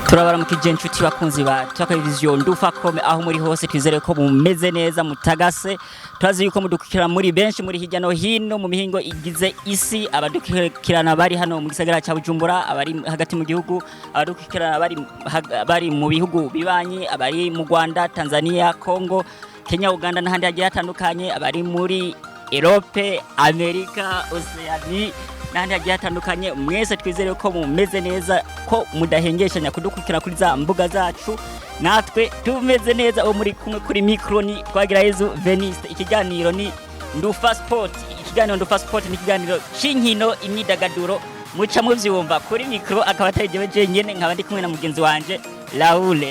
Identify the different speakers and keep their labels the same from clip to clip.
Speaker 1: Turabaramukije inshuti bakunzi ba Televiziyo Ndufacom aho muri hose twizere ko mumeze neza mutagase turazi yuko mudukurikira muri benshi muri hirya no hino mu mihingo igize isi abadukurikirana bari hano mu gisagara cya Bujumbura abari hagati mu gihugu abadukurikirana bari mu bihugu bibanye abari mu Rwanda Tanzania Congo Kenya Uganda n'ahandi hagiye hatandukanye abari muri Europe Amerika Oceania n'ahandi hagiye hatandukanye mwese twizere ko mumeze neza ko mudahengeshanya kudukurikira kuri za mbuga zacu natwe tumeze neza o muri kumwe kuri micro ni twagirayezu Venuste ikiganiro ni Ndufa Sport ikiganiro Ndufa Sport ni ikiganiro c'inkino imyidagaduro muca muvyumva kuri micro akaba atajewe jenyene nkaba ndi kumwe na mugenzi wanje Raoul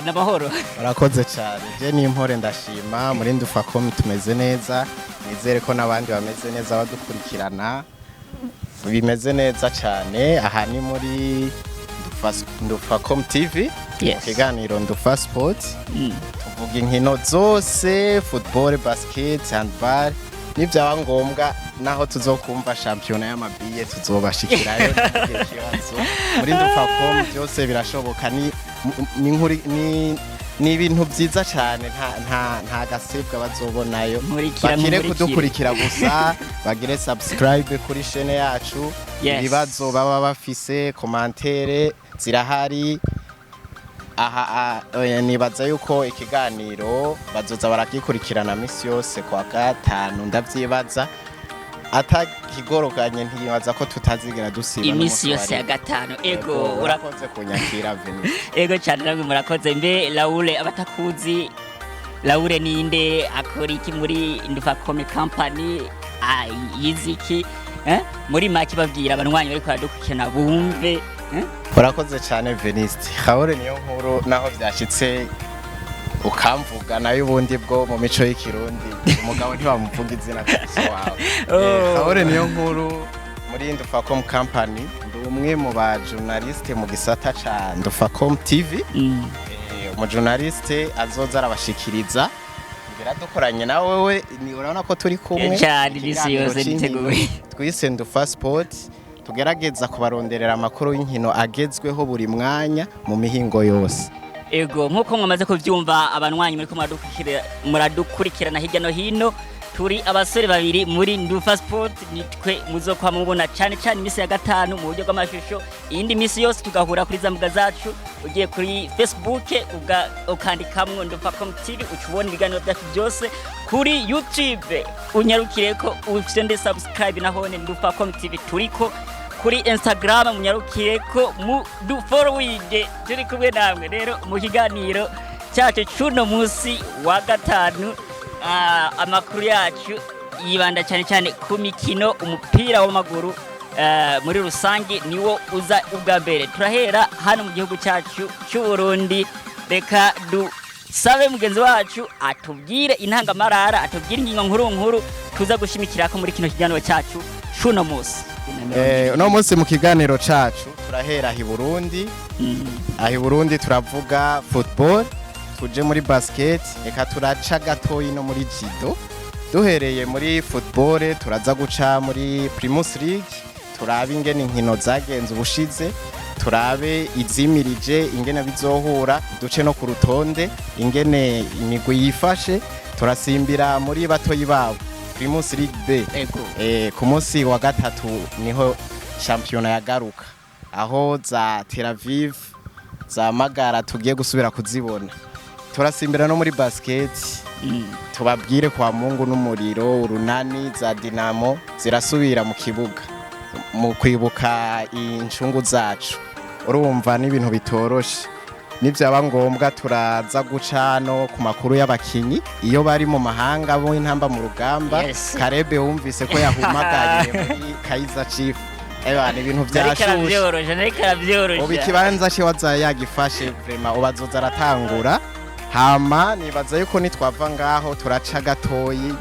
Speaker 1: n'amahoro
Speaker 2: Murakoze cyane je ni impore ndashima muri Ndufacom tumeze neza nizere ko nabandi bameze neza badukurikirana bimeze neza cyane aha ni muri Ndufacom TV ikiganiro Ndufa Sport tuvuga inkino zose football basket handball nibyaba ngombwa naho tuzokumva champion y'amabiye tuzobashikirayo ikibazo muri Ndufacom byose birashoboka ni ibintu byiza cyane nta gasebwa bazobonayo bakire kudukurikira gusa bagire subscribe kuri chaîne yacu ibibazo baba bafise commentaire zirahari aha nibaza yuko ikiganiro bazoza baragikurikirana misi yose kwa gatanu ndavyibaza atakigoroganye ntibaza ko tutazigera dusiba
Speaker 1: imisi yose ya gatanu ego
Speaker 2: urakoze kunyakira Venuste
Speaker 1: ego cyane namwe murakoze mbe Raoul abatakuzi Raoul ninde akora iki muri Ndufacom company yiziki muri maki babwira abanwanyi bari kwadukurikirana bumve
Speaker 2: urakoze cyane Venuste Raoul niyo nkuru naho byashitse ukamvuga nayo ubundi bwo mu mico y'ikirundi umugabo ntibamuvuga izina cyose wawe Raoul niyo nkuru muri Ndufacom company ndi umwe mu ba journaliste mu gisata ca Ndufacom TV umu journaliste azoza arabashikiriza ngira dukoranye na wewe ni urabona ko turi kumwe
Speaker 1: cyane bisi yose niteguye
Speaker 2: twise Ndufa Sport tugerageza kubaronderera amakuru y'inkino agezweho buri mwanya mu mihingo yose
Speaker 1: ego nkuko mwamaze kuvyumva abanwanyi muri ko muradukurikirana hirya no hino turi abasore babiri muri Ndufa Sport nitwe muzokwa mubona cyane imisi ya gatanu mu buryo bw'amashusho iyindi misi yose tugahura kuri zambuga zacu ugiye kuri Facebook ukandikamwe Ndufacom TV ucubona ibiganiro byacu byose kuri YouTube unyarukire ko ufite subscribe nahone Ndufacom TV turiko kuri Instagram munyarukire ko mu dufollowing turi kumwe namwe rero mu kiganiro cyacu cuno musi wa gatanu amakuru yacu yibanda cyane ku mikino umupira w'amaguru muri rusangi niwo uza ubwa mbere turahera hano mu gihugu cyacu cy'u Burundi reka dusabe mugenzi wacu atubwire intangamarara atubwire ingingo nkuru tuza gushimikira ko muri kino kiganiro cyacu cuno musi
Speaker 2: no munsi mu kiganiro cacu turahera hi Burundi ahi Burundi turavuga football tuje muri basket eka turaca gatoyi no muri judo duhereye muri football turaza guca muri Primus League turabe ingene inkino zagenze ubushize turabe izimirije ingene bizohura duce no ku rutonde ingene imigwi yifashe turasimbira muri batoyi babo Primus League B ku munsi wa gatatu niho champion yagaruka aho za Tel Aviv za Magara tugiye gusubira kuzibona turasimbira no muri basket tubabwire kwa Mungu n'umuriro urunani za Dinamo zirasubira mu kibuga mu kwibuka incungu zacu urumva n'ibintu bitoroshe nivyaba ngombwa turaza gucano ku makuru y'abakinyi iyo bari mu mahanga bo intamba mu rugamba Karebe wumvise ko yahumagaye muri Kaizer Chief ni ibintu byashushe ubu ikibanza cye waza yagifashe vraiment ubazoza aratangura hama nibaza yuko nitwava ngaho turaca gatoyi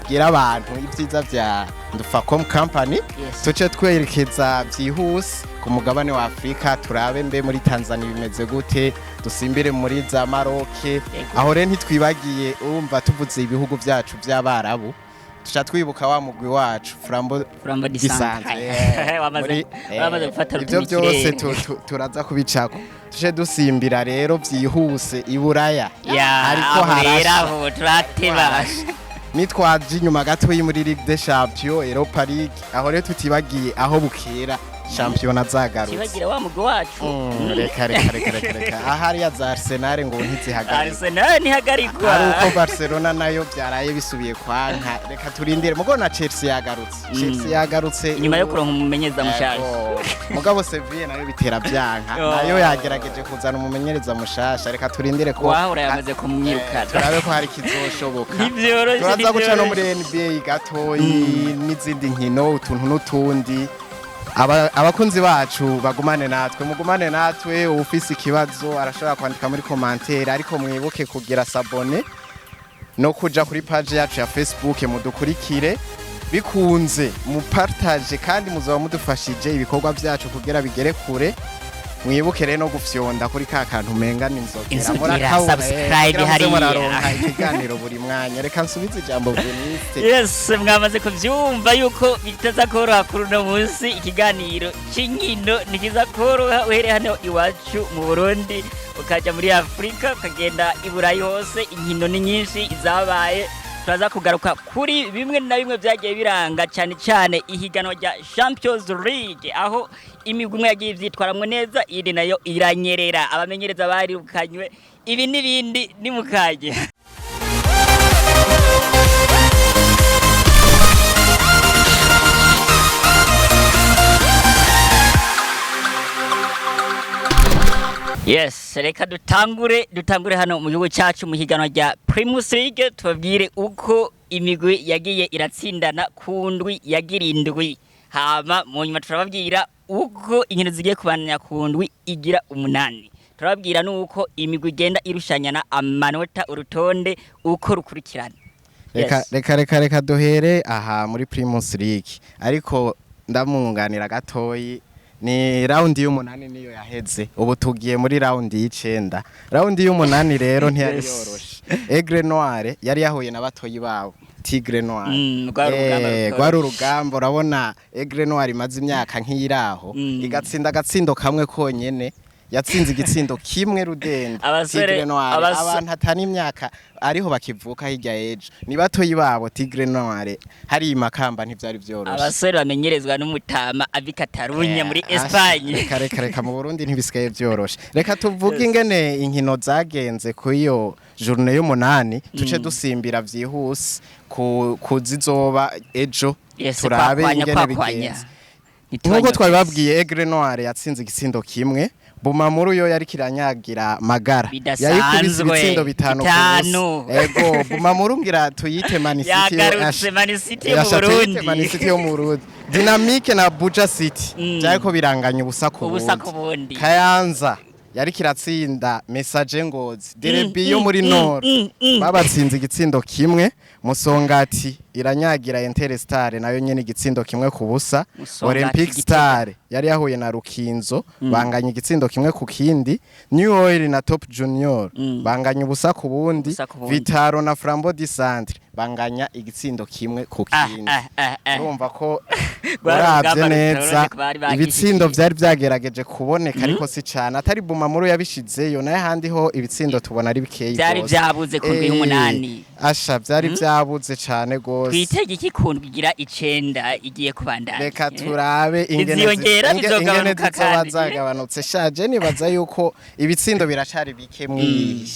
Speaker 2: tubwira abantu ibyiza bya Ndufacom company tuce twerekeza byihuse ku mugabane wa Afrika turabe mbe muri Tanzania bimeze gute dusimbire muri za Maroc aho rero ntitwibagiye urumva tuvuze ibihugu byacu by'abarabu tuca twibuka wa mugwi wacu Flambo
Speaker 1: disantre wamaze gufata
Speaker 2: ivyo byose turaza kubicako tuje dusimbira rero vyihuse iburaya
Speaker 1: ariko harashira turateba
Speaker 2: nitwaje inyuma gato muri Ligue des Champions Europa League aho rero tutibagiye aho bukera championnat zagarutse
Speaker 1: tibagira wa mugwi wacu
Speaker 2: reka ahari ya za Arsenal ngo ntizihagarika
Speaker 1: Arsenal ntihagarikwa
Speaker 2: ariko Barcelona nayo byaraye bisubiye kwanka reka turindire mugo na Chelsea yagarutse
Speaker 1: nyuma yo kuronka umumenyereza mushasha
Speaker 2: mugabo Sevilla nayo bitera byanka nayo yagerageje kuzana umumenyereza mushasha reka turindire ko
Speaker 1: wahora yamaze kumwirukana
Speaker 2: turabe ko hari kizoshoboka
Speaker 1: turaza
Speaker 2: guca no muri NBA gatoyi n'izindi nkino utuntu n'utundi abakunzi bacu bagumane natwe ufise ikibazo arashobora kwandika muri commentaire ariko mwibuke kugira sabone no kuja kuri page yacu ya Facebook mudukurikire bikunze mu partage kandi muzaba mudufashije ibikorwa byacu kugira bigere kure mwibuke rero no gufyonda kuri ka kantu menga
Speaker 1: inzogera subscribe hari
Speaker 2: ikiganiro buri mwanya reka nsubize ijambo Venuste
Speaker 1: yes mwamaze kuvyumva yuko bitaza koroha kuri no munsi ikiganiro c'inkino nikiza koroha uhere hano iwacu mu Burundi ukaja muri Afrika ukagenda iburayi hose inkino ni nyinshi izabaye turaza kugaruka kuri bimwe na bimwe byagiye biranga cyane ihiganwa rya Champions League aho imigwi imwe yagiye ivyitwaramwe neza iri nayo iranyerera abamenyereza bari ukanywe ibi nibindi ni mukaje Yes, reka dutangure hano mu gihugu cyacu mu higanwa rya Primus League tubabwire uko imigwi yagiye iratsindana ku ndwi yagirindwi hama mu nyuma turababwira uko inkino zigiye kubananya ku ndwi igira 8 turababwira nuko imigwi igenda irushanyana amanota urutonde uko rukurikirana
Speaker 2: reka duhere aha muri Primus League ariko ndamunganira gatoyi ni round y'umunani niyo yaheze ubu tugiye muri round y'icenda round y'umunani rero ntiyari yoroshe Aigle Noire yari yahuye na batoyi bawo Tigre Noire gwari urugamba urabona Aigle Noire imaze imyaka nk'iraho igatsinda agatsindo kamwe konyene yatsinze igitsindo kimwe rudende Tigre Noire abantu atani imyaka ariho bakivuka hirya ejo ni batoyi babo Tigre Noire hari imakamba ntivyari vyoroshe
Speaker 1: abasore bamenyerezwa n'umutama abikatarunya muri Espagne
Speaker 2: reka mu Burundi ntibisigaye vyoroshe reka tuvuge ingene inkino zagenze ku iyo journée y'umunani tuce dusimbira vyihuse kuzizoba ejo turabe ingene bigenze nkuko twabibabwiye Aigle Noire yatsinze igitsindo kimwe Bumamuru yo yari kiranyagira magara yayikubise ibitsindo bitanu ego Bumamuru ngira tuyite Man City yo mu Burundi Dynamique na Buja City byariko biranganya ubusa ku bundi Kayanza yari kiratsinda Message Ngozi Derby yo muri Nord babatsinze igitsindo kimwe Musongati iranyagira Interstar nayo nyene igitsindo kimwe ku busa Olympic Star yari yahuye na Rukinzo banganya igitsindo kimwe ku kindi New Oil na Top Junior banganya ubusa ku bundi Vitaro na Flambo Disantre banganya igitsindo kimwe ku kindi urumva ko baravye neza ibitsindo vyari vyagerageje kuboneka ariko si cyane atari Bumamuru yabishizeyo naye handi ho ibitsindo tubona ari bikeyi
Speaker 1: byari byabuze ku ndwi y'umunani
Speaker 2: asha byari byabuze cyane gose
Speaker 1: twitege ikikundwa igira 9 igiye kubandanya
Speaker 2: reka turabe ingene zizagabanutse shaje nibaza yuko ibitsindo biracari bike mu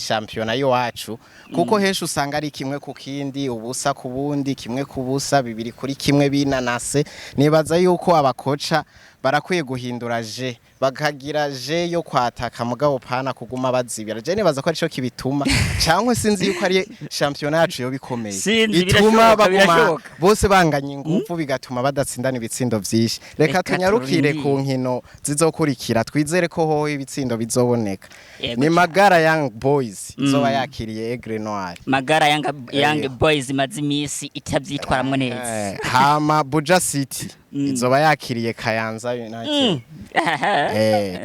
Speaker 2: championnat yacu kuko hesho usanga ari kimwe ku kindi ubusa ku bundi kimwe ku busa bibiri kuri kimwe binanase nibaza yuko abakoca barakwiye guhindura je bakagira je yo kwataka mugabo pana kuguma bazibira je nibaza ko arico kibituma cyangwa sinzi yuko ari championnat yacu yo bikomeye ituma baguma bose banganya ingufu bigatuma badatsindana ibitsindo vyinshi reka tunyarukire ku nkino zizokurikira twizere ko ho ibitsindo bizoboneka ni Magara Young Boys izoba yakiriye Aigle Noire
Speaker 1: Magara Young Boys mazimisi itavyitwaramwe neza
Speaker 2: hama Buja City izoba yakiriye Kayanza United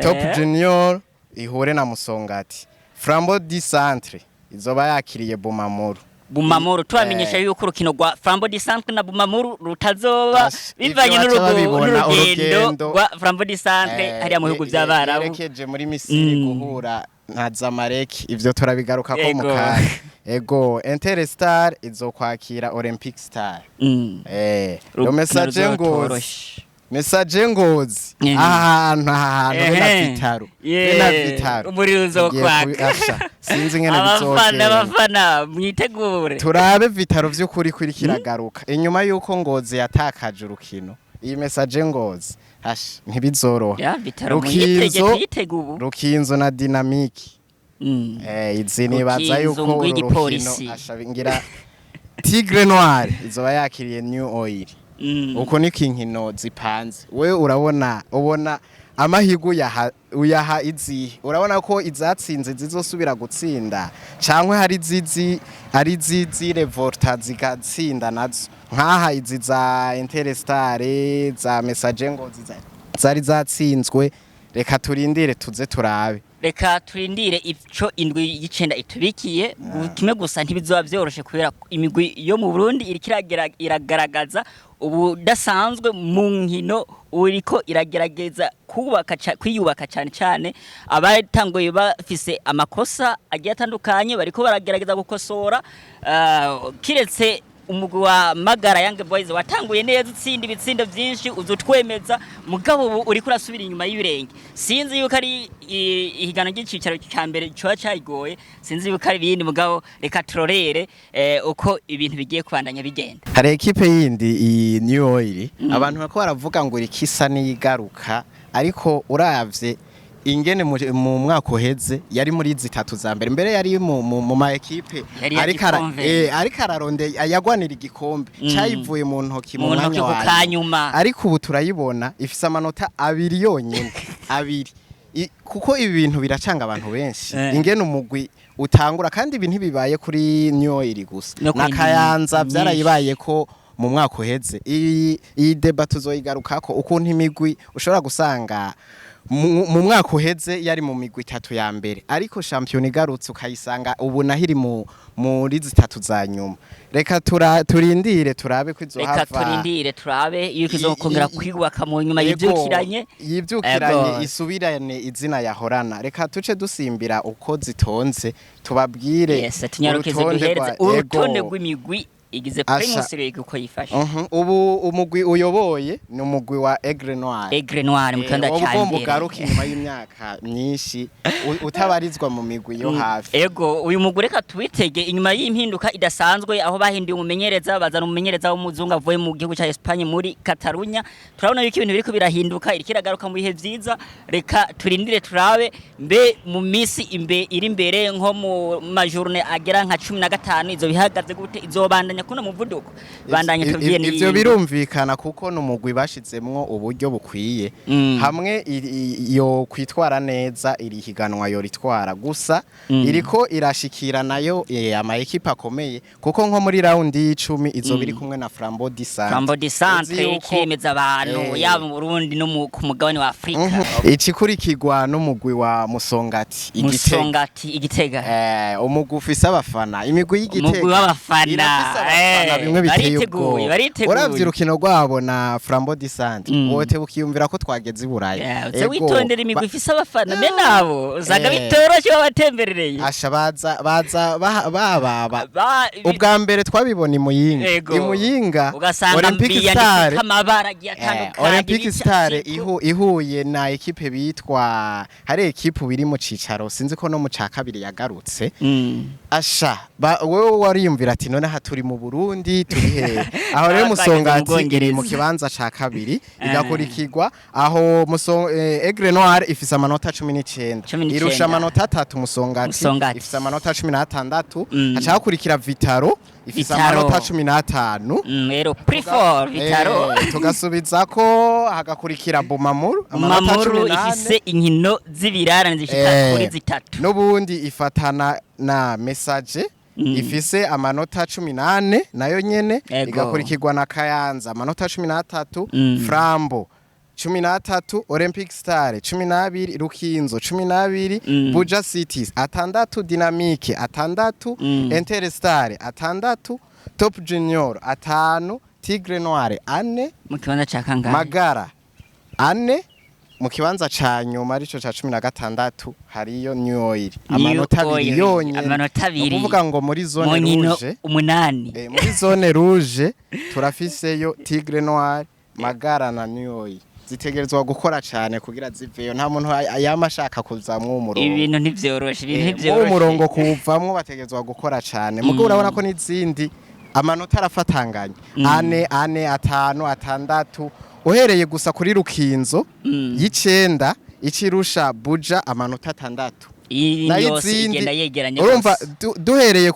Speaker 2: Top Junior ihure na Musongati Flambo Disantre izoba yakiriye Bumamuru
Speaker 1: Bumamuru tubamenyesha yuko urukino rwa Flambeau du Centre na Bumamuru rutazoba bivanye n'urugendo rwa Flambeau du Centre hariya mu bihugu by'abarabu
Speaker 2: yerekeje muri Misiri guhura na Zamalek ivyo turabigaruka ko mu kanya ego Interstar izokwakira Olympic Star yo message ngozi ahantu bina vitaro
Speaker 1: umurizo kwaka
Speaker 2: sinzi ngene bizogenda
Speaker 1: abafana mwitegure
Speaker 2: turabe vitaro vy'ukuri kiragaruka inyuma yuko ngozi yatakaje urukino iyi message ngozi ntibizoroha rukinzo na dinamiki izi nibaza yuko urukino ashabingira Tigre Noir izoba yakiriye New Oil uko niko inkino zipanze we ubona amahigo uyaha izi urabona ko izatsinze zizosubira gutsinda cankwe hari zizi revolta zigatsinda nazo nkaha izi za Interstar za Message ngo zari zatsinzwe reka turindire tuze turabe
Speaker 1: reka turindire ico indwi y'icenda itubikiye kimwe gusa ntibizoba vyoroshe kubera imigwi yo mu Burundi iragaragaza ubudasanzwe mu nkino uriko iragerageza kwiyubaka cyane abatanguye bafise amakosa agiye atandukanye bariko baragerageza gukosora kiretse umugwi wa Magara Young Boys watanguye neza utsinda ibitsindo byinshi uzutwemeza mugabo ubu uri kurasubira inyuma y'ibirenge sinzi yuko ari ihigana ry'icicaro cya mbere cyo cyayigoye sinzi yuko ari ibindi mugabo reka turorere uko ibintu bigiye kubandanya bigenda
Speaker 2: hari equipe yindi i New Oil abantu bako baravuga ngo rikisa nigaruka ariko uravye ingene mu mwaka uheze yari muri zitatu za mbere yari mu ma equipe ariko araronde yagwanira igikombe cyayivuye mu ntoki mu mwanya wa ariko ubu turayibona ifise amanota abiri yonyene abiri kuko ibi bintu biracanga abantu benshi ingene umugwi utangura kandi ibintu bibaye kuri New Oil gusa nakayanza byarayibaye ko mu mwaka uheze iyi debate tuzoyigarukako ukuntu imigwi ushobora gusanga mu mwaka uheze yari mu migwi itatu ya mbere ariko champion igarutse ukayisanga ubu nahiri muri zitatu za nyuma reka turindire turabe ko izohava
Speaker 1: reka turindire turabe yuko izokongera kwiyubaka mu nyuma yivyukiranye
Speaker 2: isubirane izina yahorana reka tuce dusimbira uko zitonze tubabwire
Speaker 1: urutonde rw'imigwi igize Primus League uko yifashe
Speaker 2: ubu umugwi uyoboye ni umugwi wa Aigle Noir
Speaker 1: mu kanda cyane
Speaker 2: ubwo garuka inyuma y'imyaka myinshi utabarizwa mu migwi yo hafi
Speaker 1: ego uyu mugwi reka tuwitege inyuma y'impinduka idasanzwe aho bahinduye umumenyereza bazana umumenyereza w'umuzungu avuye mu gihugu cya Espagne muri Catalunya turabona yuko ibintu biriko birahinduka irikiragaruka mu bihe vyiza reka turindire turabe mbe mu misi iri imbere nko mu majourne agera nka 15 izo bihagaze gute izobandanya kuna muvuduko bandanye tubwiye ni
Speaker 2: ivyo birumvikana kuko numugwi bashizemwo uburyo bukwiye hamwe yo kwitwara neza iri higanwa yo ritwara gusa iriko irashikira nayo ama equipe akomeye kuko nko muri round y'10 izo biri kumwe na Flambeau du Centre ikemeza abantu yaba mu Burundi no ku mugabane wa Afrika ikikurikirwa n'umugwi wa Musongati Igitega umugwi ufise abafana imigwi y'Igitega
Speaker 1: umugwi w'abafana
Speaker 2: bimwe biteye ubwoba uravye urukino rwabo na Flambeau du Centre wote bukiyumvira ko twageze iburaya
Speaker 1: witondera imigwi ifise abafana me nabo uzaga bitoroshe babatemberereye
Speaker 2: asha baza ubwa mbere twabibona imuyinga Olympic Star ihuye na equipe bitwa hari equipe biri mu cicaro sinzi ko no mu ca kabiri yagarutse asha wewe wariyumvira ati none haturi mu Burundi turi he aho rero Musongati iri mu kibanza ca kabiri igakurikirwa aho Aigle Noir ifise amanota 19 irusha amanota 3 Musongati ifise amanota 16 acha hakurikira Vitaro ifise amanota 15
Speaker 1: rero prefer Vitaro
Speaker 2: tugasubiza ko hagakurikira Bumamuru
Speaker 1: amanota 18 ifise inkino z'ibirarane zishika kuri zitatu
Speaker 2: n'ubundi ifatana na Message ifise amanota 18 nayo nyene igakurikirwa na Kayanza amanota 13 Flambeau 13 Olympic Star 12 Rukinzo 12 Buja Cities 6 Dynamique 6 Interstar 6 Top Junior 5 Tigre Noire 4
Speaker 1: mu kibanza ca kangahe
Speaker 2: Magara 4 mu kibanza ca nyuma arico ca 16 hariyo New Oil amanota 2 yonyene
Speaker 1: amanota 2
Speaker 2: kuvuga ngo muri zone rouge
Speaker 1: umunani
Speaker 2: muri zone rouge turafiseyo Tigre Noire Magara na New Oil zitegerezwa gukora cyane kugira ziveyo nta muntu yamashaka kuzamwa umurongo
Speaker 1: ibintu ntivyoroshe
Speaker 2: umurongo kuvamwo bategerezwa gukora cyane mugo urabona ko n'izindi amanota arafatanganye 4 5 6 uhereye gusa kuri Rukinzo y'icenda ikirusha Buja amanota 6
Speaker 1: yose igenda yegeranye
Speaker 2: urumva duhereye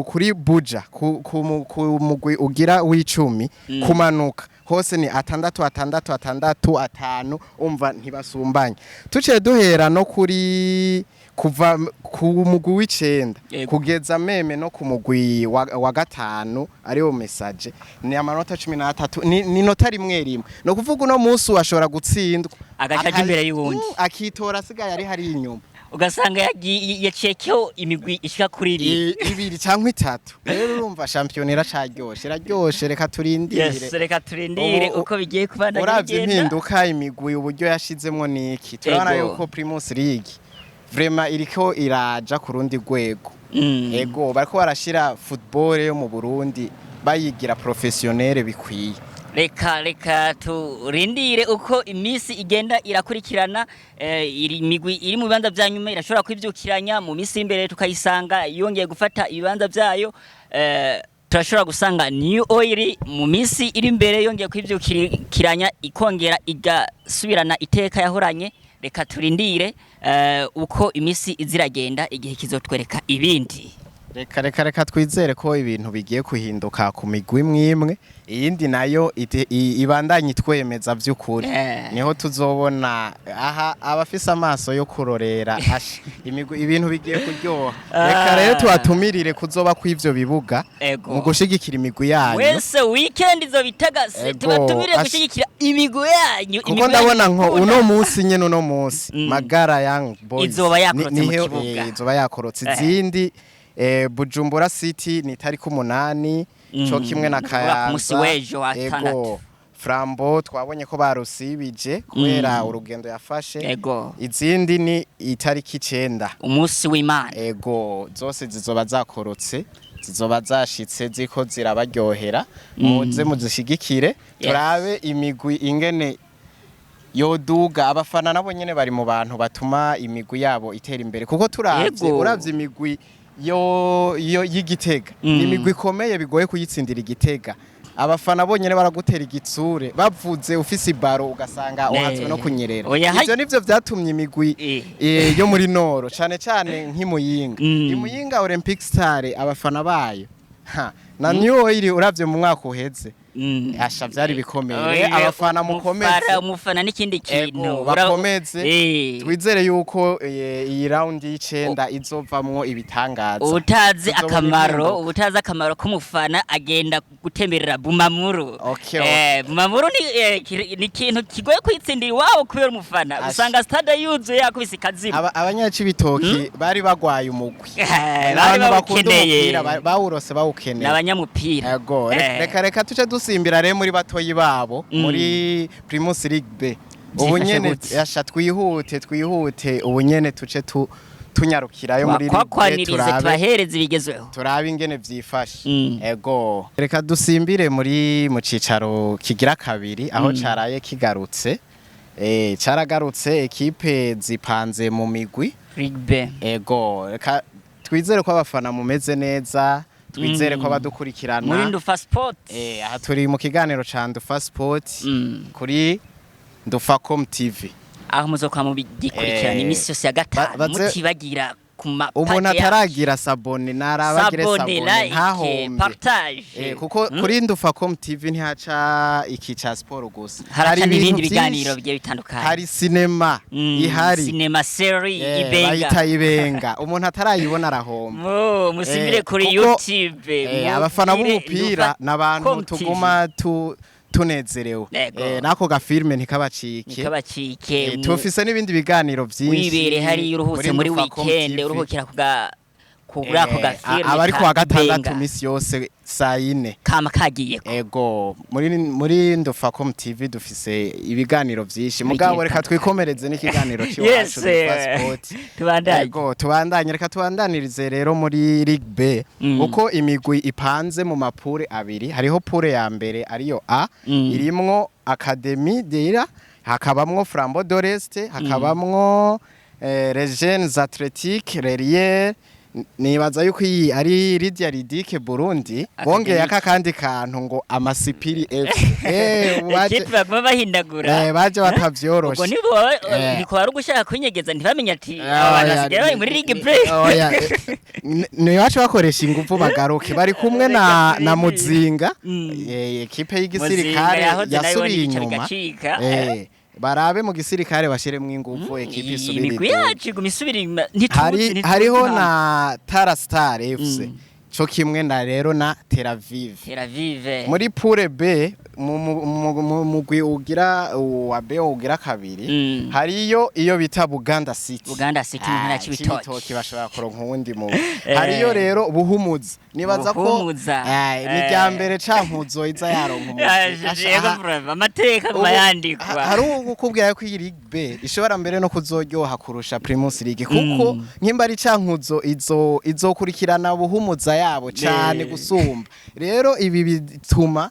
Speaker 2: kuri Buja ku mugwi ugira w'icumi kumanuka hose ni 6 umva ntibasumbanye tuciye duhera no kuri kuva ku mugwi w'icenda kugeza meme no ku mugwi wa gatanu ariwo message ni amanota 13 ni nota rimwe no kuvuga uno munsi washobora gutsindwa
Speaker 1: agacaje imbere y'uwundi
Speaker 2: akitora asigaye ari hari inyuma
Speaker 1: ugasanga yacekeho imigwi ishika kuri
Speaker 2: 2 cyangwa 3 rero urumva champion iraryoshe reka turindire
Speaker 1: yes reka turindire uko bigiye kubana
Speaker 2: uravye impinduka imigwi uburyo yashizemwo niki turabona yuko Primus League vraiment iriko iraja ku rundi rwego ego bariko barashira football yo mu Burundi bayigira professionnel bikwiye
Speaker 1: reka turindire uko imisi igenda irakurikirana iri migwi iri mu bibanza vya nyuma irashobora kwivyukiranya mu misi imbere tukayisanga yongeye gufata ibibanza vyayo turashobora gusanga New Oil mu misi iri imbere yongeye kwivyukiranya ikongera igasubirana iteka yahoranye reka turindire uko imisi iziragenda igihe kizotwereka ibindi
Speaker 2: reka twizere ko ibintu bigiye kuhinduka ku migwi mwimwe iyindi nayo ibandanye twemeza vy'ukuri niho tuzobona aha abafise amaso yo kurorera imigwi ibintu bigiye kuryoha reka rero twatumirire kuzoba kw'ivyo bibuga mu gushigikira imigwi yanyu
Speaker 1: wese weekend zo bitagase tubatumire gushigikira imigwi yanyu
Speaker 2: kuko ndabona nko uno munsi nyene uno munsi Magara Young Boys
Speaker 1: izoba yakorotse mu kibuga
Speaker 2: izoba yakorotse izindi Bujumbura City ni tariki 8 cyo kimwe na Kayanza
Speaker 1: ego
Speaker 2: Frambo twabonye ko barusibije kubera urugendo yafashe izindi ni itariki 9
Speaker 1: umunsi w'Imana
Speaker 2: ego zose zizoba zakorotse zizoba zashitse ziko zirabaryohera muze muzishigikire turabe imigwi ingene yoduga abafana nabo nyene bari mu bantu batuma imigwi yabo itera imbere kuko uravye imigwi yo y'Igitega imigwi ikomeye bigoye kuyitsindira Igitega abafana bonyene baragutera igitsure bavuze ufise ibaro ugasanga uhatswe no kunyerera ivyo nivyo vyatumye imigwi yo muri Noro cane nk'Imuyinga Imuyinga Olympic Star abafana bayo na New Oil uravye mu mwaka uheze asha vyari bikomeye abafana mukomeze
Speaker 1: umufana n'ikindi kintu
Speaker 2: bakomeze twizere yuko iyi round y'icenda izovamwo ibitangaza
Speaker 1: utazi akamaro k'umufana agenda gutemberera Bumamuru Bumamuru ni kintu kigoye kwitsindira iwabo kubera umufana usanga stade yuzuye yakubise kazimu
Speaker 2: abanyaci bitoki bari bagwaye umugwi
Speaker 1: bari bakeneye
Speaker 2: bawurose bawukeneye
Speaker 1: n'abanyamupira
Speaker 2: reka tuce dusimbira re muri batoyi babo muri Primus League B ubunyene yasha twihute ubunyene tuce tunyarukirayo muri
Speaker 1: turahereza ibigezweho
Speaker 2: turabe ingene vyifashe ego reka dusimbire mu cicaro kigira kabiri aho caraye kigarutse caragarutse ekipe zipanze mu migwi
Speaker 1: League B
Speaker 2: ego reka twizere ko abafana mumeze neza twizere ko abadukurikirana
Speaker 1: muri Ndufacom
Speaker 2: aha turi mu kiganiro ca Ndufacom kuri Ndufacom TV
Speaker 1: aho muzoka mu bigikurikirana imisi yose ya gatanu mutibagira
Speaker 2: umuntu ataragira sabone narabagire sabone
Speaker 1: like partage
Speaker 2: kuko kuri Ndufacom TV ntihaca iki ca sport gusa
Speaker 1: hari ibindi biganiro bigiye bitandukanye
Speaker 2: hari cinema ihari
Speaker 1: cinema series
Speaker 2: ibenga umuntu atarayibona arahomba
Speaker 1: musimbire kuri YouTube
Speaker 2: abafana b'umupira nabantu tuguma tunezerewe
Speaker 1: Yego.
Speaker 2: nako gafilme ntikabacike tufise n'ibindi biganiro vyinshi
Speaker 1: wibere hari uruhutse muri
Speaker 2: Ndufacom
Speaker 1: weekend
Speaker 2: TV.
Speaker 1: uruhukira kugura ako gafilme
Speaker 2: abari ku wa gatandatu misi yose saa 4
Speaker 1: kama kagiye
Speaker 2: ego muri Ndufacom TV dufise ibiganiro vyinshi mugabo reka twikomereze n'ikiganiro cyacu passport
Speaker 1: tubandanye
Speaker 2: ego tubandanye reka tubandanirize rero muri Ligue B uko imigwi ipanze mu mapure abiri hariho pure ya mbere ariyo A irimwo Academy Deira hakabamwo Flambeau d'Oreste hakabamwo Les Jeunes Athletiques Rerier nibaza yuko iyi ari Lydia Ridike Burundi bongeye aka kandi kantu ngo amasipiri FC
Speaker 1: baje bahindagura
Speaker 2: baje batavyorosha
Speaker 1: ubwo niko bari gushaka kwinyegeza ntibamenye ati abantu basigaye bari muri Ligue Play
Speaker 2: ni wacu bakoresha ingufu bagaruke bari kumwe na Muzinga ekipe y'igisirikare yasubiye inyuma barabe mu gisirikare bashiremwe ingufu ekipe isubira
Speaker 1: imigwi yacu gumisubira ntituzi
Speaker 2: hariho na Tarastar FC cyo kimwe na rero na Tel Aviv muri pure B mugwi ugira wa B ugira kabiri hariyo iyo bita Buganda City
Speaker 1: ntara cibitoki
Speaker 2: bashobora kuronka uwundi mu hariyo rero Buhumuza nibaza ko ni rya mbere cankuzo iza yaronka
Speaker 1: amateka bayandikwa
Speaker 2: hari ukubwira ko iyi Ligue B ishobora mbere no kuzoryoha kurusha Primus League kuko nkimba ari cankuzo izokurikirana Buhumuza yabo cyane gusumba rero ibi bituma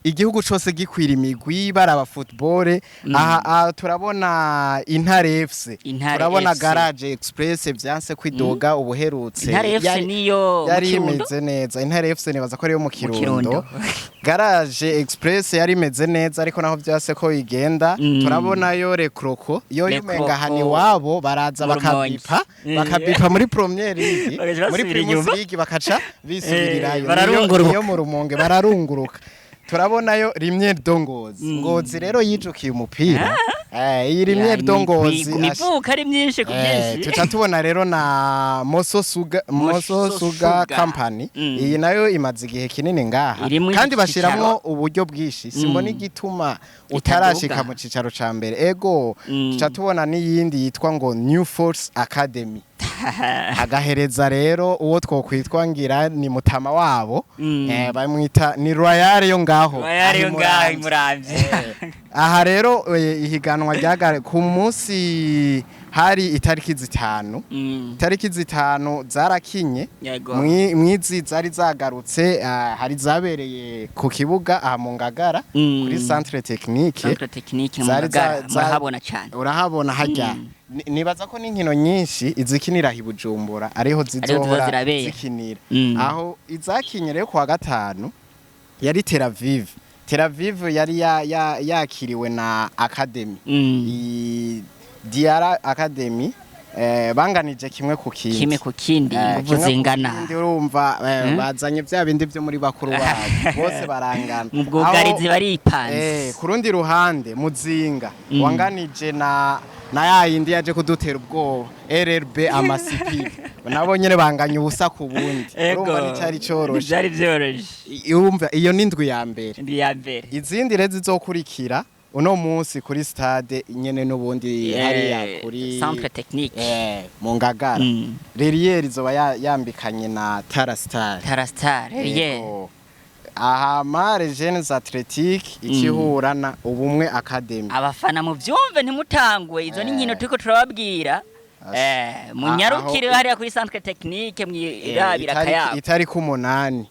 Speaker 2: igihugu cyose gikwira imigwi baraba football aha turabona Intare FC turabona Garage Express vyanse kwidoga ubuherutse
Speaker 1: Intare FC niyo
Speaker 2: yari imeze neza Intare FC nibaza ko ari yo mu Kirundo Garage Express yari imeze neza ariko naho vyase ko igenda turabona yo Rekroko yo yumenga hani wabo baraza bakabipa muri Premier League muri Primus League bakaca bisubirirayo niyo mu Rumonge bararunguruka turabonayo rimwe Ngozi rero yijukiye umupira iyi rimwe Ngozi
Speaker 1: imivuka ari myinshi kubyinshi
Speaker 2: tuca tubona rero na Moso Suga Company iyi nayo imaze igihe kinini ngaha kandi bashiramwo uburyo bwishi simbona igituma utarashika mu cicaro ca mbere ego tuca tubona n'iyindi yitwa ngo New Force Academy agahereza rero uwo twokwitwa ngira ni mutama wabo bamwita ni Royal yo ngaho
Speaker 1: imuramvye
Speaker 2: aha rero ihiganwa ryagare ku munsi hari itariki zitanu zarakinye mwizi zari zagarutse hari zabereye ku kibuga aha mu Ngagara kuri Centre Technique
Speaker 1: murahabona cyane
Speaker 2: urahabona hajya nibaza ko n'inkino nyinshi izikinira Bujumbura ariho zizohora zikinira aho izakinye rero kwa gatanu yari Tel Aviv yari yakiriwe na Academy Diara Academy banganije kimwe ku
Speaker 1: kindi nguvu zingana
Speaker 2: urumva bazanye vya bindi byo muri bakuru babo bose barangana
Speaker 1: mu bwugarizi baripanze
Speaker 2: ku rundi ruhande Muzinga wanganije na yayindi yaje kudutera ubwoba RRB amasipiri nabo nyene banganya ubusa ku bundi urumva nicari coroshe
Speaker 1: byari byoroje
Speaker 2: urumva iyo nindwi ya mbere izindi rezi zokurikira uno munsi kuri stade nyene n'ubundi hariya kuri
Speaker 1: Centre Technique
Speaker 2: mu Ngagara Rerier izoba yambikanye na Tarastar aha mare Jeunes Athletiques ikihurana ubumwe Academy
Speaker 1: abafana mu vyumve ntimutangwe izo n'inkino turiko turababwira munyarukire hariya kuri Centre Technique mwirabira kayabo
Speaker 2: itari ku 8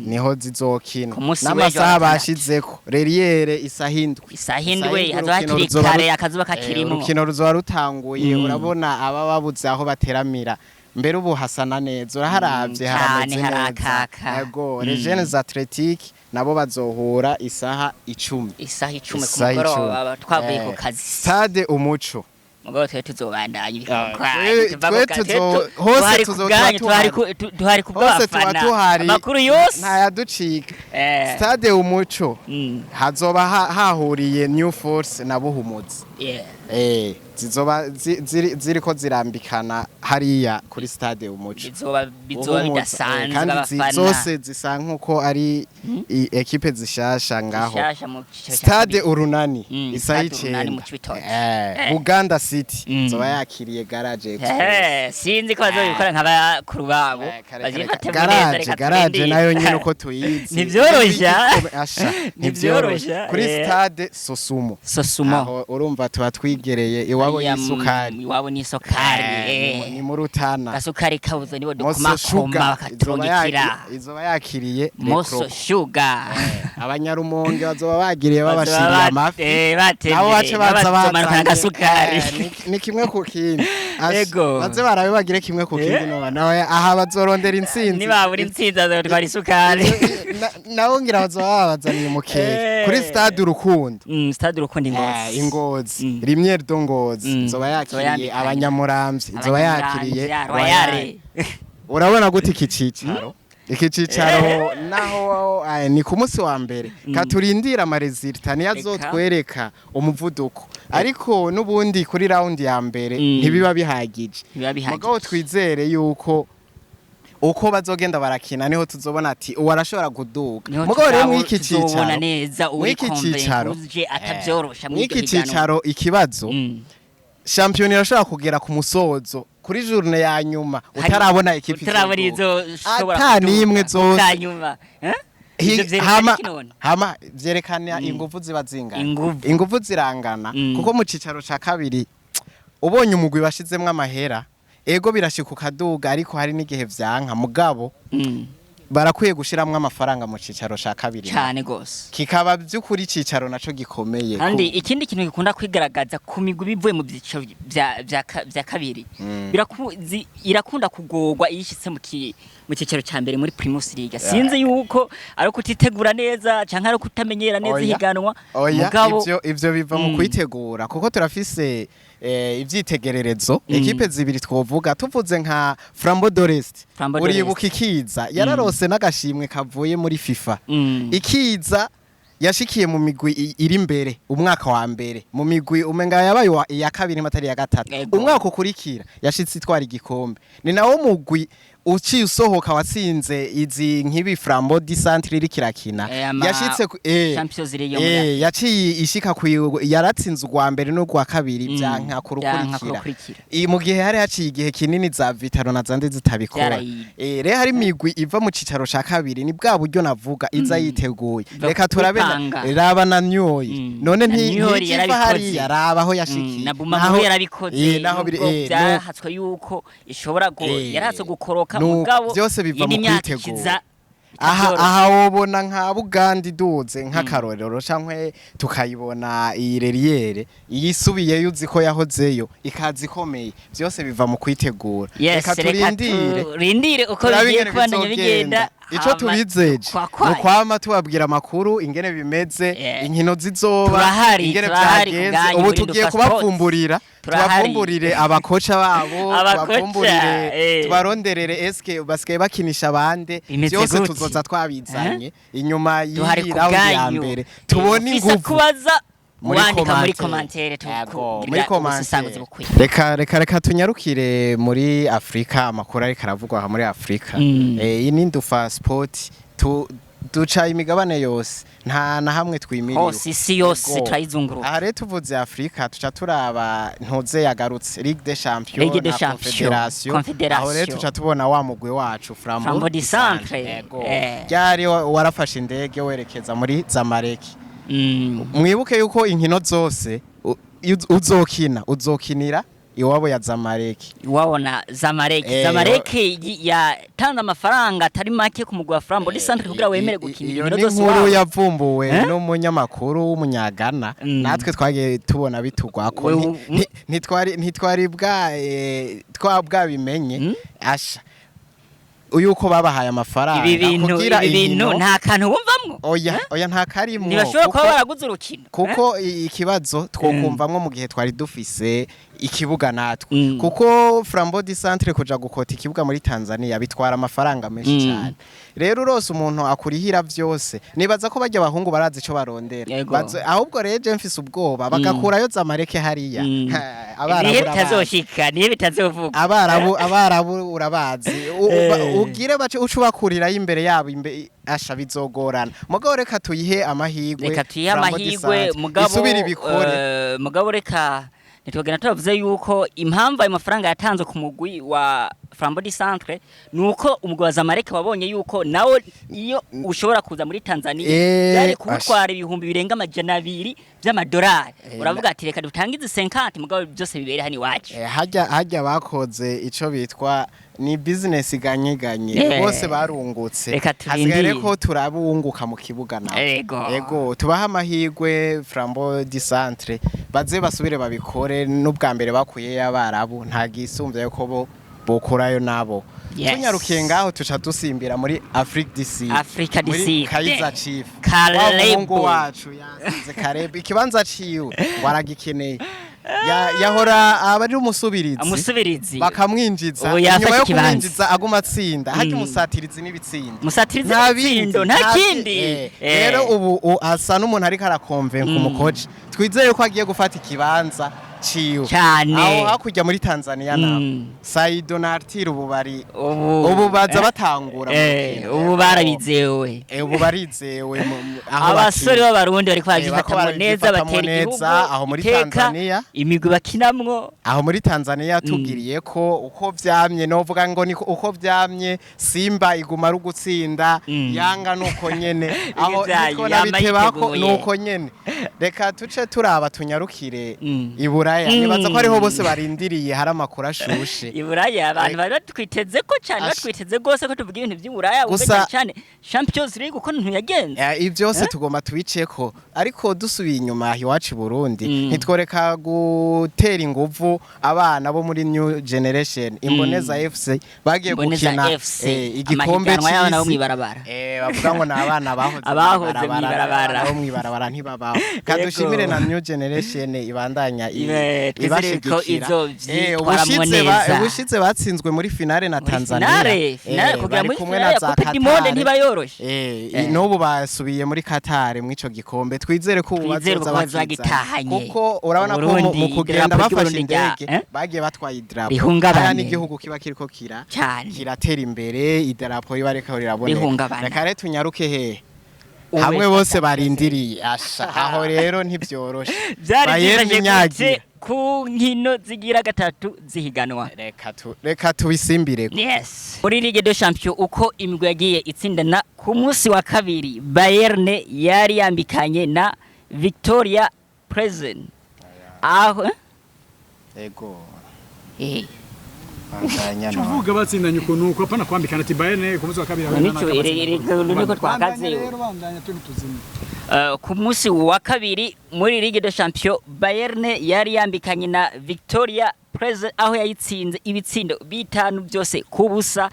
Speaker 2: niho zizokina n'amasaha bashizeko Rerier
Speaker 1: isahindwe hazakiri kare akazuba kakirimo
Speaker 2: urukino ruzoba rutanguye urabona aba babuze aho bateramira mbere ubu hasana neza uraharavye harameze neza yego Les Jeunes Athletiques nabo bazohura isaha 10
Speaker 1: ku mugoroba twavuye ku kazi
Speaker 2: Stade Umuco
Speaker 1: mugabo twe tuzobandanya
Speaker 2: hose
Speaker 1: tuhari kubafana makuru yose
Speaker 2: ntayaducika Stade Umuco hazoba hahuriye New Force na Buhumuza zizoba ziriko zirambikana hariya kuri stade umuco
Speaker 1: bizoba bidasanzwe
Speaker 2: kandi
Speaker 1: abafana
Speaker 2: zose zisa nkuko ari ekipe zishasha ngaho stade urunani isayice Uganda City zoba yakiriye garage
Speaker 1: sinzi ko bazobikora nk'abakuru babo
Speaker 2: garage nayo nyine uko tuyizi nivyorosha kuri stade Sosumo aho urumva tuba twigereye iwabo y'isukari ni mu Rutana
Speaker 1: gasukari kabuzo nibo dukomakoma bakaturungikira
Speaker 2: izoba yakiriye
Speaker 1: Moso Sugar
Speaker 2: abanyarumonge bazoba bagiriye babashiriye amafi nabo bace baza gasukari ni kimwe ku kindi baze barabe bagire kimwe ku kindi nawe aha bazorondera intsinzi
Speaker 1: nibabura intsinzi azotwara isukari
Speaker 2: nawo ngira bazoba babazaniye umukeke kuri stade urukundo
Speaker 1: stade urukundo
Speaker 2: Ingozi rimwe Ngozi zoba yakiriye abanyamuramvyi zoba yakiriye
Speaker 1: Royale
Speaker 2: urabona gute iki cicaro naho ni ku munsi wa mbere katurindira amaresultat yazotwereka umuvuduko ariko nubundi kuri round ya mbere ntibiba bihagije mugabo twizere yuko uko bazogenda barakina niho tuzobona ati uwarashobora kuduga mugabo rero mwiki cicaro
Speaker 1: neza uje atavyorosha
Speaker 2: mwiki cicaro ikibazo champion irashobora kugera ku musozo kuri journée ya nyuma utarabona ekipi nimwe zose hama vyerekana ingufu ziba zingana ingufu zirangana kuko mu cicaro ca kabiri ubonye umugwi bashizemwe amahera ego birashika ukaduga ariko hari n'igihe vyanka mugabo barakwiye gushiramwe amafaranga mu cicaro ca kabiri
Speaker 1: cyane gose
Speaker 2: kikaba by'ukuri cicaro naco gikomeye
Speaker 1: kandi ikindi kintu gikunda kwigaragaza ku migwi bivuye mu byiciro vya kabiri irakunda kugorwa yishitse mu cicaro ca mbere muri Primus League sinzi yuko ari kutitegura neza canke ari kutamenyera neza higanwa
Speaker 2: mugabo ivyo biva mu kwitegura kuko turafise ivyitegererezo ekipe zibiri twovuga tuvuze nka Flambeau d'Orest uribuka ikiza yararose n'agashimwe kavuye muri FIFA ikiza yashikiye mu migwi iri imbere umwaka wa mbere mu migwi umenga yabaye ya kabiri matari ya gatatu umwaka ukurikira yashitse itwara igikombe ni nawo mugwi uciye usohoka watsinze izi nk'ibi Flambeau du Centre iri kirakina yashitse yaciye ishika yaratsinze ugwa mbere no gwa kabiri byanka kurukurikira mu gihe hari haciye igihe kinini za Vitaro na zande zitabikora rero hari migwi iva mu cicaro ca kabiri ni bwa buryo navuga iza yiteguye reka turabe raba na nyoyi none ntikiva hari yarabaho yashikiye
Speaker 1: naho yarabikoze naho byahatswe yuko ishobora yaratse gukoroka mugabo
Speaker 2: byose biva mu kwitegura aha wobona nka Buganda iduze nk'akarorero cankwe tukayibona iyi Reriere yisubiye yuzi ko yahozeyo ikazi komeye byose biva mu kwitegura
Speaker 1: reka turindire uko bigiye kubandanya bigenda
Speaker 2: ico tubizeje ukwama tubabwira amakuru ingene bimeze inkino zizoba ingene byagenze ubu tugiye kubapfumburira tubapfumburire abakoca babo tubapfumburire tubaronderere eske basigaye bakinisha bande byose tuzoza twabizanye inyuma y'iri round ya mbere tubone ingufu
Speaker 1: muri commentaire
Speaker 2: reka tunyarukire muri Afrika amakuru ariko aravugwa muri Afrika iyi ni Ndufa Sport duca imigabane yose nta na hamwe twimiriye
Speaker 1: hose isi yose turayizunguruka
Speaker 2: aha rero tuvuze Afrika tuca turaba ntuze yagarutse Ligue des Champions na Confederation aho rero tuca tubona wa mugwi wacu
Speaker 1: Flambeau du Centre
Speaker 2: ryari warafashe indege werekeza muri Zamalek mwibuke yuko inkino zose uzokinira iwabo ya Zamalek
Speaker 1: iwabo na Zamalek yatanze amafaranga atari make ku mugwi wa Flambeau du Centre kugira wemere gukinira inkino zose
Speaker 2: inkuru yavumbuwe n'umunyamakuru w'umunyagana natwe twagiye tubona bitugwako ntitwari bwabimenye asha uyuko babahaye amafaranga
Speaker 1: kugira ibintu nta kantu wumvamwo karimwo
Speaker 2: oya nta karimwo
Speaker 1: ntibashobora kuba baraguze urukino
Speaker 2: kuko ikibazo twokumvamwo mu gihe twari dufise ikibuga natwe kuko Flambeau du Centre kuja gukota ikibuga muri Tanzania bitwara amafaranga menshi cyane rero urose umuntu akurihira vyose nibaza ko bajya abahungu barazi ico barondera ahubwo reje mfise ubwoba bagakurayo zamareke hariya
Speaker 1: niyo bitazovuga
Speaker 2: abarabu urabazi ugire bace ucubakurira imbere yabo asha bizogorana mugabo reka tuyihe amahigwe
Speaker 1: isubira ibikore mugabo reka nitwagena turavuze yuko impamvu ayo mafaranga yatanzwe ku mugwi wa Flambeau du Centre nuko umugwi wa Zamalek wabonye yuko nawo iyo ushobora kuza muri Tanzania yari kutwara ibihumbi birenga $200 by'amadolari uravuga ati reka dutangize 50 mugabo byose bibere hani wacu
Speaker 2: hajya bakoze ico bitwa ni business iganyeganye bose barungutse hasigare ko turabunguka mu kibuga nawe yego tubaha amahigwe Flambeau du Centre baze basubire babikore n'ubwa mbere bakuye y'abarabu nta gisumvye yuko bo bokurayo nabo tunyarukiye ngaho tuca dusimbira muri Afrika du Sud Kaiza Chief wabungu wacu yazize Karebe ikibanza ciwe waragikeneye yahora abari umusubirizi bakamwinjiza nyuma yo kumwinjiza aguma atsinda haje umusatirizi n'ibitsindo
Speaker 1: nta kindi
Speaker 2: rero ubu asa n'umuntu ariko arakonvenka umukoci twizeye ko agiye gufata ikibanza ciwe aho hakurya muri Tanzania nabo Saido na Artire ubu baza batangura
Speaker 1: ubu barabizewe
Speaker 2: ubu barizewe
Speaker 1: abasore b'abarundi bariko bagifata neza batera igihugu
Speaker 2: aho muri Tanzania
Speaker 1: imigwi bakinamwo
Speaker 2: aho muri Tanzania tugiriye ko uko vyamye novuga ngo niko uko vyamye Simba iguma ari gutsinda Yanga nuko nyene aho niko nabitebako nuko nyene reka tuce turaba tunyarukire Iburaya nibaza ko ariho bose barindiriye hari amakuru ashushe
Speaker 1: Iburaya abantu bari batwiteze ko cyane batwiteze gose ko tuvuga ibintu by'Iburaya ubega cyane Champions League uko ntuyagenze
Speaker 2: ivyose tugomba tubiceko ariko dusubiye inyuma iwacu Burundi ntitworeka gutera inguvu abana bo muri New Generation Imboneza FC bagiye gukina igikombe
Speaker 1: cy'abana bo mwibarabara
Speaker 2: bavuga ngo nabana bahoze mwibarabara bo mwibarabara ntibabaho kadushimire na New Generation ibandanya ibashigikira ubushize batsinzwe muri finale na Tanzania
Speaker 1: finale kugira muri finale ya Coupe du Monde ntibayoroshe
Speaker 2: n'ubu basubiye muri Qatar mwico gikombe twizere ko ubu bazoza kuko urabona ko mu kugenda bafashe indege bagiye batwaye idarapo kandi igihugu kiba kiriko kiratera imbere idarapo ibareka riraboneka reka rero tunyaruke he hamwe bose barindiriye aho rero ntibyoroshe
Speaker 1: bayemye ku nkino zigira gatatu zihiganwa
Speaker 2: reka tubisimbire
Speaker 1: muri Ligue des Champions uko imigwi yagiye itsindana ku munsi wa kabiri Bayern yari yambikanye na Victoria Present aho
Speaker 3: Chuvuga batsindanye ukuntu uko apana kwambikana ati Bayern ku munsi wa kabiri
Speaker 1: niko twakaze ku munsi wa kabiri muri Ligue des Champions Bayern yari yambikanye na Victoria Present aho yayitsinze ibitsindo bitanu byose kubusa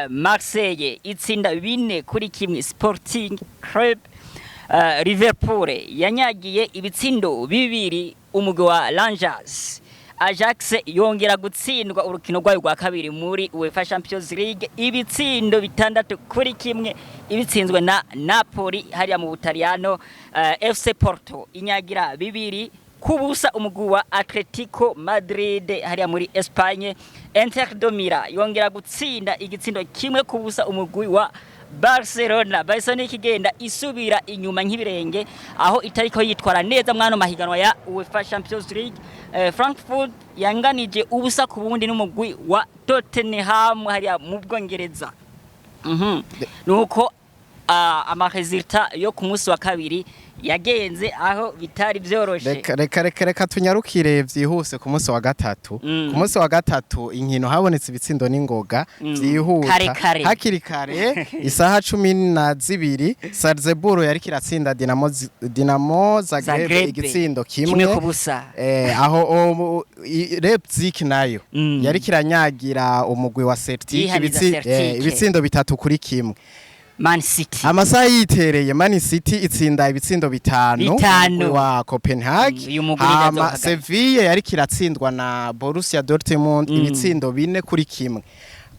Speaker 1: Marseille itsinda 4-1 Sporting Club Liverpool yanyagiye ibitsindo 2 umugwi wa Rangers Ajax yongera gutsindwa urukino rwayo rwa kabiri muri UEFA Champions League ibitsindo 6-1 ibitsinzwe na Napoli hariya mu Butaliyano FC Porto inyagira 2 kubusa umugwi wa Atletico Madrid hariya muri Espagne Inter de Milan yongera gutsinda igitsindo kimwe kubusa umugwi wa Barcelona ikigenda isubira inyuma nk'ibirenge aho itariko yitwara neza mwana mahiganwa ya UEFA Champions League Frankfurt yanganije ubusa ku bundi n'umugwi wa Tottenham hariya mu Bwongereza nuko amaresulta yo ku munsi wa kabiri yagenze aho bitari byoroshe
Speaker 2: reka tunyarukire vyihuse ku munsi wa gatatu ku munsi wa gatatu inkino habonetse ibitsindo n'ingoga vyihuta hakiri kare isaha 12 Salzburg yari kiratsinda Dinamo Zagreb igitsindo kimwe
Speaker 1: kubusa
Speaker 2: aho Leipzig nayo yari kiranyagira umugwi wa Celtic ibitsindo 3-1
Speaker 1: Man City
Speaker 2: amasaha yitereye Man City itsinda ibitsindo bitanu wa Copenhagen hama Sevilla yari kiratsindwa na Borussia Dortmund ibitsindo 4-1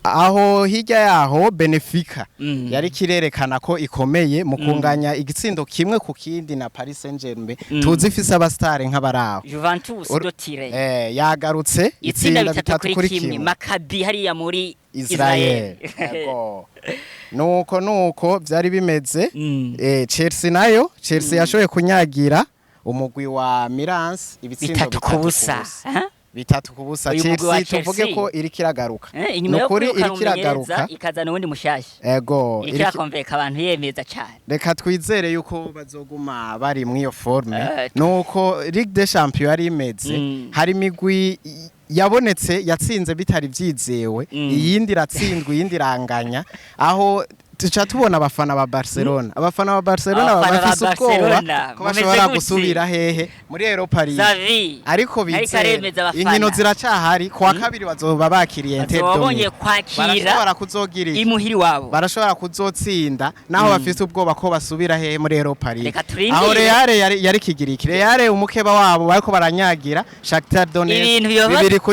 Speaker 2: aho hirya yaho Benfica yari kirerekana ko ikomeye mu kunganya igitsindo kimwe ku kindi na Paris Saint-Germain tuzi ifise abastare nk'abaraho
Speaker 1: Juventus dotire
Speaker 2: yagarutse itsinda 3-1
Speaker 1: Maccabi hariya muri
Speaker 2: Israel yego nuko byari bimeze Chelsea yashoboye kunyagira umugwi wa Mirans ibitsindo 3-0 bitatu kubusa Chelsea tuvuge ko iri kiragaruka
Speaker 1: nukuri iri kiragaruka ikazana ubundi mushashya
Speaker 2: ego
Speaker 1: iri kirakonveka abantu yemeza cyane
Speaker 2: reka twizere yuko bazoguma bari mu iyo forme nuko Ligue des Champions ari imeze hari migwi yabonetse yatsinze bitari vyizewe iyindi ratsindwa iyindi ranganya aho tuca tubona abafana ba Barcelona bafise ubwoba ko bashobora gusubira hehe muri Europa League ariko bizeye inkino ziracahari kwa kabiri bazoba bakiriye
Speaker 1: Entebbe
Speaker 2: barashobora kuzogira
Speaker 1: imuhiri wabo
Speaker 2: barashobora kuzotsinda naho bafise ubwoba ko basubira hehe muri Europa League aho Real yari kigiriki Real umukeba wabo bariko baranyagira Shakhtar Donetsk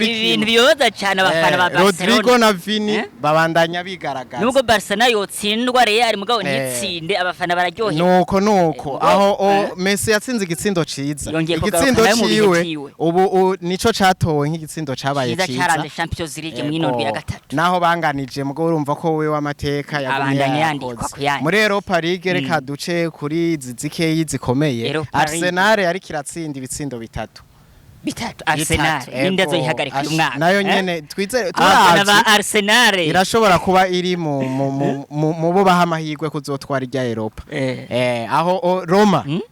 Speaker 1: ibintu biyoza cyane abafana ba Barcelona
Speaker 2: Rodrigo na Vini babandanya bigaragaza
Speaker 1: nubwo Barcelona yotsinda ndwa Real mugabo ntitsinde abafana bararyohe
Speaker 2: nuko aho Messi yatsinze igitsindo ciza igitsindo ciwe ubu nico catowe nk'igitsindo cabaye ciza
Speaker 1: cyarande Champions League mu ino ya gatatu
Speaker 2: naho banganije mugabo urumva ko wewe amateka yagumye muri Europa League reka duce kuri zikeyi zikomeye Arsenal yari kiratsinda ibitsindo bitatu
Speaker 1: Arsenal indezo ihagarika umwaka
Speaker 2: nayo nyene twizere
Speaker 1: turaba Arsenal
Speaker 2: irashobora kuba iri mu bo bahamahirwe kuzotwara irya Europa aho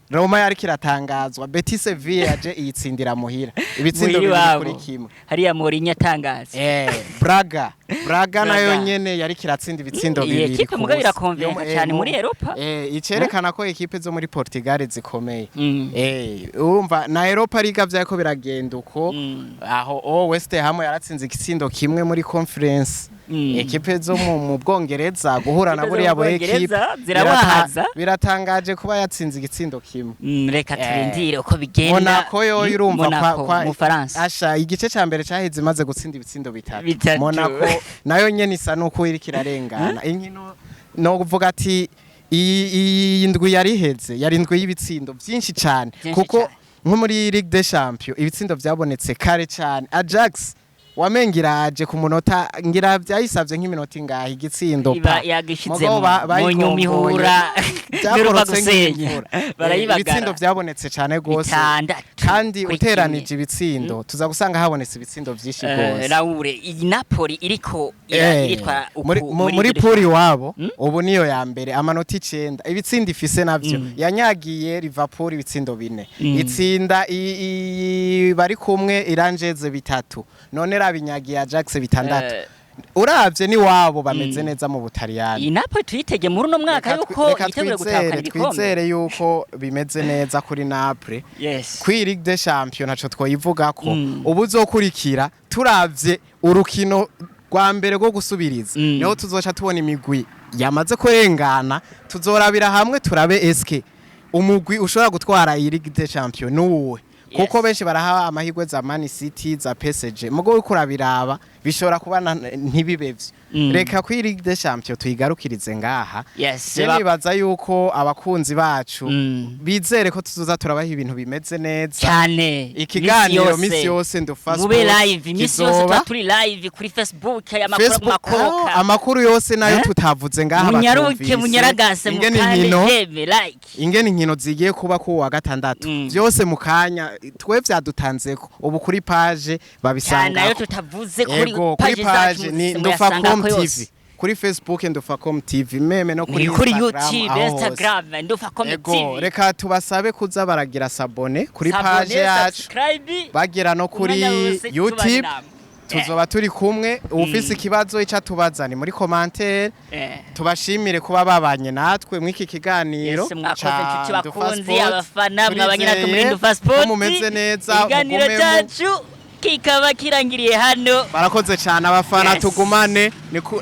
Speaker 2: Roma yari kiratangazwa Betis Sevilla yaje iyitsindira muhira ibitsindo biri kimwe
Speaker 1: hariya Mourinho atangaza
Speaker 2: Braga nayo nyene yari kiratsinda ibitsindo bibiri
Speaker 1: ekipe mugabo irakonvenka cyane muri Europa
Speaker 2: icerekana ko ekipe zo muri Portugal zikomeye urumva na Europa League vyako biragenda uko aho West Ham yaratsinze igitsindo kimwe muri conference ekipe zo mu Bwongereza guhura na buri yabo ekipe biratangaje kuba yatsinze igitsindo kimwe
Speaker 1: reka turindire uko bigenda
Speaker 2: Monaco yo urumva
Speaker 1: mu France
Speaker 2: asha igice ca mbere cyahize maze gutsinda ibitsindo bitatu Monaco nayo nyene isa nuko iri kirarengana inkino no kuvuga ati iyi ndwi yari indwi y'ibitsindo byinshi cyane kuko nko muri Ligue des Champions ibitsindo byabonetse kare cyane Ajax wamengiraje ku munota ngira byayisavye nk'iminota ingahe igitsindo
Speaker 1: pa yagishizemo mu nyumihura biruba gusenya barayibagara
Speaker 2: ibitsindo byabonetse cyane gose kandi uteranije ibitsindo tuza gusanga habonetse ibitsindo byinshi gose
Speaker 1: Raoul iyi Napoli iriko iritwa
Speaker 2: muri puri wabo ubu niyo ya mbere amanota 9 ibitsindo ifise navyo yanyagiye Liverpool ibitsindo 4 itsinda bari kumwe iranjeze bitatu none rabinyagiye Ajax bitandatu uravye ni wabo bameze neza mu Butaliyani
Speaker 1: iyi Napoli tuyitege muri no mwaka yuko itegure gutahukana igikombe
Speaker 2: twizere yuko bimeze neza kuri Napoli kuri Ligue des Champions naco twoyivuga ko ubu uzokurikira turavye urukino rwa mbere rwo gusubiriza niho tuzoca tubona imigwi yamaze kurengana tuzorabira hamwe turabe SK umugwi ushobora gutwara iyi Ligue des Champions nuwe kuko benshi baraha amahirwe za Man City za PSG mugo ukurabiraba bishobora kubana ntibibevye reka kuri Ligue des Champions tuyigarukirize ngaha nibaza yuko abakunzi bacu bizere ko tuzoza turabaha ibintu bimeze neza
Speaker 1: cyane
Speaker 2: ikiganiro misi yose Ndufacom
Speaker 1: mube live misi yose turi live kuri Facebook amakuru
Speaker 2: amakuru yose nayo tutavuze ngaha
Speaker 1: munyaruke munyaragase
Speaker 2: ingene inkino zigiye kuba ku wa gatandatu byose mukanya twe vyadutanzeko ubu kuri page babisanga
Speaker 1: nayo tutavuze kuri
Speaker 2: page ni Ndufacom TV kuri Facebook Ndufacom TV meme no kuri
Speaker 1: YouTube Instagram Ndufacom TV
Speaker 2: reka tubasabe kuza baragira sabone kuri page yacu bagira no kuri YouTube tuzoba turi kumwe ufise ikibazo ica tubazani muri commentaire tubashimire kuba babanye natwe mwiki kiganiro
Speaker 1: mwakoze bakunzi abafana mwabanye natwe muri Ndufacom
Speaker 2: mumeze neza
Speaker 1: iganiro cyacu kikaba kirangiriye hano.
Speaker 2: Barakoze cyane abafana
Speaker 1: Yes.
Speaker 2: tugumane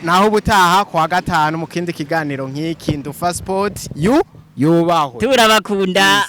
Speaker 2: naho ubutaha kwa gatanu mu kindi kiganiro nk'iki Ndufa Sport yubahwe
Speaker 1: Turabakunda.